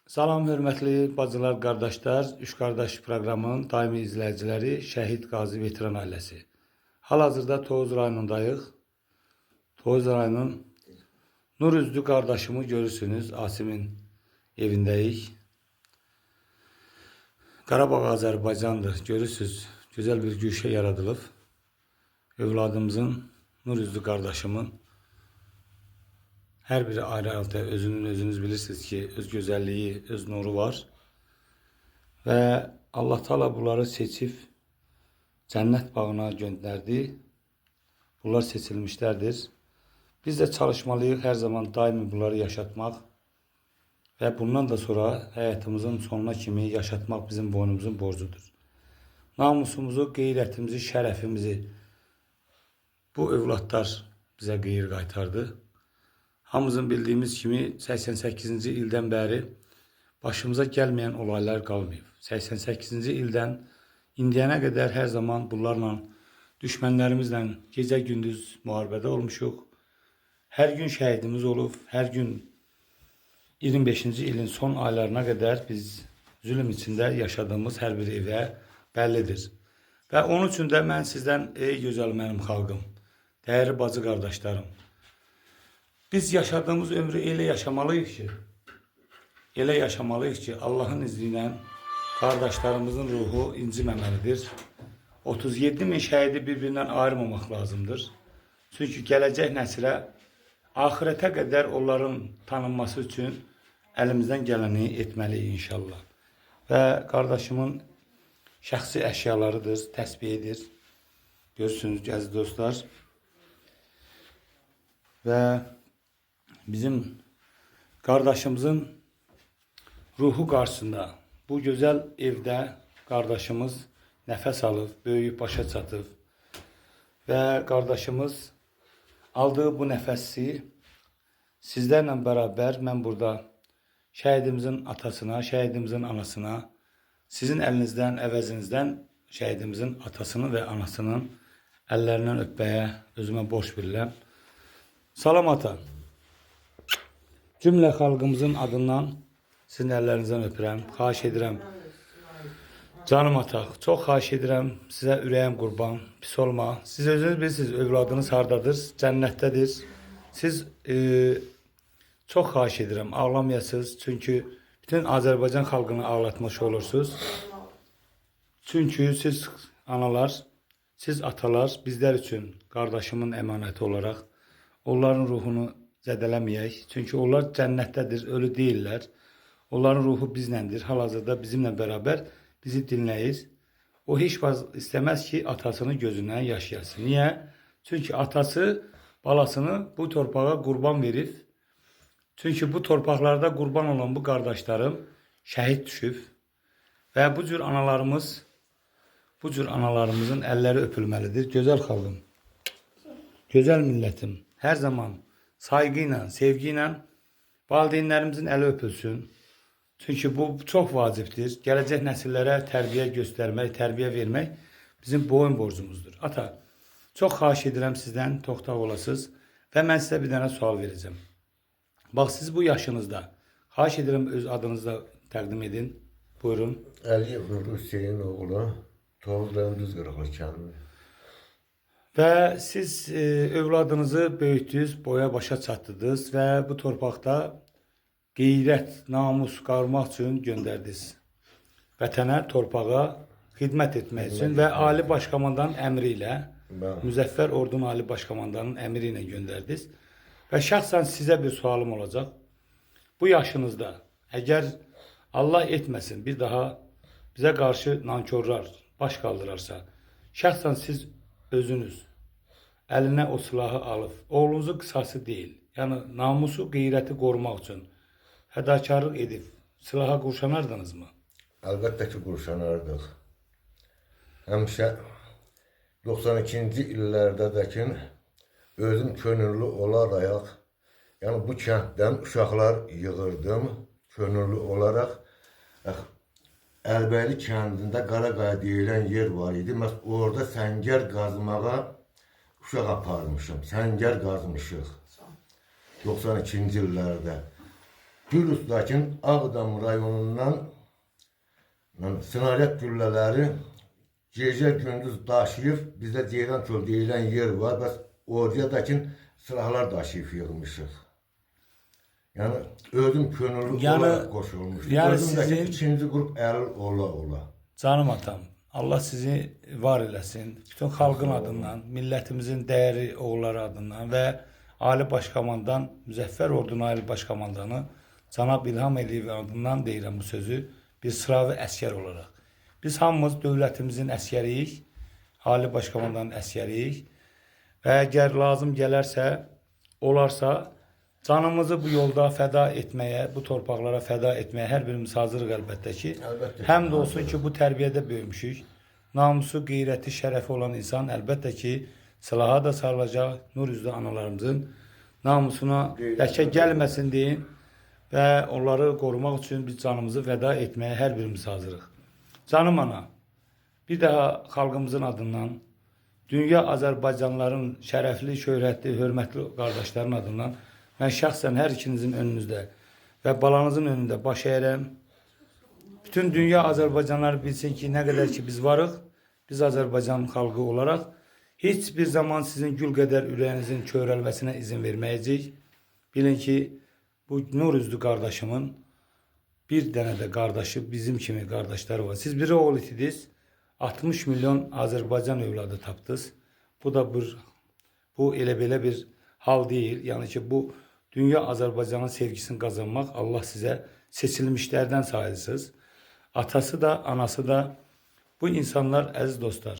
Salam hörmətli bacılar, qardaşlar, Üç Qardaş proqramının daimi izləyiciləri, Şəhid Qazi Veteran ailəsi. Hal-hazırda Tovuz rayonundayıq. Tovuz rayonunun Nur üzlü qardaşımı görürsünüz, Asimin evindəyik. Qarabağ Azərbaycandır, görürsünüz, gözəl bir güşə yaradılıb. Övladımızın, Nur üzlü qardaşımın hər biri ayrı-ayrı özünüz bilirsiniz ki, öz gözəlliyi, öz nuru var. Və Allah Taala bunları seçib cənnət bağına göndərdi. Bunlar seçilmişlərdir. Biz də çalışmalıyıq hər zaman daimi bunları yaşatmaq və bundan da sonra həyatımızın sonuna kimi yaşatmaq bizim boynumuzun borcudur. Namusumuzu, qeyrətimizi, şərəfimizi bu övladlar bizə qeyir qaytardı. Hamımızın bildiyimiz kimi 88-ci ildən bəri başımıza gəlməyən olaylar qalmayıb. 88-ci ildən indiyənə qədər hər zaman bunlarla, düşmənlərimizlə gecə-gündüz müharibədə olmuşuq. Hər gün şəhidimiz olub, hər gün 25-ci ilin son aylarına qədər biz zülm içində yaşadığımız hər bir evə bəllidir. Və onun üçün də mən sizdən, ey gözəl mənim xalqım, dəyərli bacı qardaşlarım, biz yaşadığımız ömrü elə yaşamalıyıq ki, Allahın izni ilə qardaşlarımızın ruhu inciməməlidir. 37 min şəhidi bir-birindən ayırmamaq lazımdır. Çünki gələcək nəsilə axirətə qədər onların tanınması üçün əlimizdən gələni etməliyik inşallah. Və qardaşımın şəxsi əşyalarıdır, təsbihidir. Görürsünüz, əziz dostlar. Və bizim qardaşımızın ruhu qarşısında bu gözəl evdə qardaşımız nəfəs alıb, böyüyüb başa çatıb və qardaşımız aldığı bu nəfəsi sizlərlə bərabər mən burada şəhidimizin atasına, şəhidimizin anasına, sizin əlinizdən, əvəzinizdən şəhidimizin atasını və anasının əllərindən öpməyə özümə borc bilirəm. Salam ata. Cümlə xalqımızın adından sizin əllərinizdən öpürəm. Xahiş edirəm. Canım ata, çox xahiş edirəm. Sizə ürəyim qurban, pis olma. Siz özünüz bilirsiniz, övladınız hardadır? Cənnətdədir. Siz çox xahiş edirəm, ağlamayasınız. Çünki bütün Azərbaycan xalqını ağlatmış olursunuz. Çünki siz analar, siz atalar bizlər üçün qardaşımın əmanəti olaraq onların ruhunu zədələməyək. Çünki onlar cənnətdədir, ölü deyirlər. Onların ruhu bizləndir. Hal-hazırda bizimlə bərabər bizi dinləyir. O heç vaxt istəməz ki, atasının gözündən yaş gəlsin. Niyə? Çünki atası balasını bu torpağa qurban verib. Çünki bu torpaqlarda qurban olan bu qardaşlarım şəhid düşüb. Və bu cür analarımızın əlləri öpülməlidir. Gözəl xalqım, gözəl millətim, hər zaman sayğı ilə, sevgi ilə valideynlərimizin əli öpülsün. Çünki bu çox vacibdir. Gələcək nəsillərə tərbiyə göstərmək, tərbiyə vermək bizim boyun borcumuzdur. Ata, çox xahiş edirəm sizdən, toxtaq olasınız və mən sizə bir dənə sual verəcəm. Bax, siz bu yaşınızda, xahiş edirəm öz adınızı da təqdim edin. Buyurun. Əliyev Hüseyin oğlu, Tovuz rayon Düzqırıqlı kəndi. Və siz övladınızı böyütdünüz, boya başa çatdınız və bu torpaqda qeyrət, namus qarmaq üçün göndərdiniz. Vətənə, torpağa xidmət etmək üçün və Ali Başkomandanın əmri ilə, Müzəffər Ordunun Ali Başkomandanın əmri ilə göndərdiniz. Və şəxsən sizə bir sualım olacaq. Bu yaşınızda, əgər Allah etməsin, bir daha bizə qarşı nankörlər baş qaldırarsa, şəxsən siz özünüz əlinə o silahı alıb, oğlunuzun qısası deyil, yəni namusu, qeyrəti qorumaq üçün fədakarlıq edib, silaha qurşanardınızmı? Əlbəttə ki, qurşanardıq. Həmişə 92-ci illərdə də ki, özüm könüllü olaraq, yəni bu kənddən uşaqlar yığırdım, könüllü olaraq. Əlbəyli kəndində Qaraqaya deyilən yer var idi. Mən orada səngər qazmağa uşaq aparmışım. Səngər qazmışıq 92-ci illərdə. Gürüstak'ın Ağdam rayonundan snaryad güllələri gece gündüz daşıyıp bize Ceyranköl deyilen yer var. Biz oraya da silahlar daşıyıp yığmışıq. Yani özüm könüllü Yani- olarak koşulmuşum. yani Özümdeki sizin- ikinci grup el ola. Canım atam, Allah sizi var eləsin. Bütün xalqın adından, millətimizin dəyəri oğulları adından və Ali Başkomandan, Müzəffər Ordunun Ali Başkomandanı Cənab İlham Əliyev adından deyirəm bu sözü. Bir sıravi əskər olaraq. Biz hamımız dövlətimizin əskəriyik, Ali Başkomandanın əskəriyik və əgər lazım gələrsə, olarsa canımızı bu yolda fəda etməyə, bu torpaqlara fəda etməyə hər birimiz hazırıq əlbəttə ki. Əlbəttə ki, Həm də olsun ki, bu tərbiyədə böyümüşük. Namusu, qeyrəti, şərəfi olan insan əlbəttə ki, silaha da sarılacaq. Nur üzlü analarımızın namusuna ləkə gəlməsin deyin və onları qorumaq üçün biz canımızı fəda etməyə hər birimiz hazırıq. Canım ana, bir daha xalqımızın adından, dünya Azərbaycanlıların şərəfli, şöhrətli, hörmətli qardaşların adından mən şəxsən hər ikinizin önünüzdə və balanızın önündə baş əyirəm. Bütün dünya Azərbaycanlıları bilsin ki, nə qədər ki biz varıq, biz Azərbaycan xalqı olaraq heç bir zaman sizin gül qədər ürəyinizin kövrəlməsinə izin verməyəcəyik. Bilin ki, bu nur üzlü qardaşımın bir dənə də qardaşı bizim kimi qardaşları var. Siz bir oğul itidiniz, 60 milyon Azərbaycan övladı tapdınız. Bu elə belə bir hal deyil. Yəni ki, bu dünya Azərbaycanın sevgisini qazanmaq, Allah sizə seçilmişlərdən sayılsınız. Atası da, anası da bu insanlar, əziz dostlar.